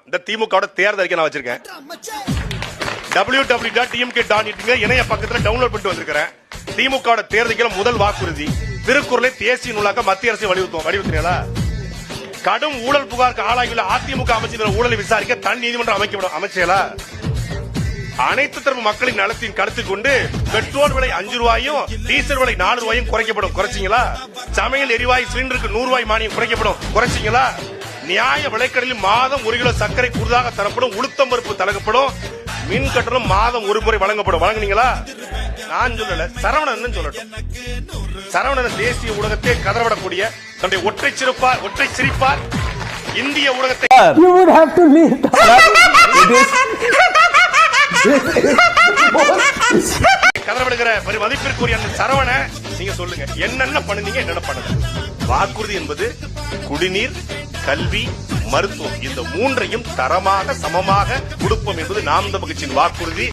இந்த திமுக தேர்தல் அறிக்கை நான் வச்சிருக்கேன். www.tmk.in இணைய பக்கத்துல டவுன்லோட் பண்ணிட்டு வந்திருக்கிறேன். திமுக தேர்தல் முதல் வாக்குறுதி திருக்குறளை தேசிய நூலாக்க மத்திய அரசு வலியுறுத்தினீங்களா? கடும் ஊழல் புகாருக்கு ஆளாகியுள்ள அதிமுக அமைச்சர்கள் ஊழலை விசாரிக்க தனி நீதிமன்றம் அமைக்கப்படும் அமைச்சலா? அனைத்து தரப்பு மக்களின் நலத்தின் கருத்தில் கொண்டு பெட்ரோல் விலை 5 ரூபாயும் டீசல் விலை 4 ரூபாயும் குறைக்கப்படும், குறைச்சிங்களா? சமையல் எரிவாயு சிலிண்டருக்கு 100 ரூபாய் மானியம் குறைக்கப்படும், குறைச்சிங்களா? நியாய விலைக்கடலில் மாதம் 1 கிலோ சர்க்கரை கூடுதலாக தரப்படும், உளுத்தம் பருப்பு தளர்க்கப்படும், மின் கட்டணம் மாதம் 1 முறை வழங்கப்படும். வழங்குனீங்களா? நான் சொல்லல, சரவணன் சொல்லட்டும். சரவணன் தேசிய ஊடகத்தை கதறவிடக்கூடிய தன்னுடைய ஒற்றை சிரிப்பார் இந்திய ஊடகத்தை கதறவிடுகிற மதிப்பிற்குரிய சரவண நீங்க சொல்லுங்க, என்னென்ன பண்ணுனீங்க, என்னென்ன பண்ணுங்க? வாக்குறுதி என்பது குடிநீர், கல்வி, மருத்துவம் இந்த மூன்றையும் தரமாக சமமாக கொடுப்போம் என்பது நாம் தமிழர் கட்சியின் வாக்குறுதி.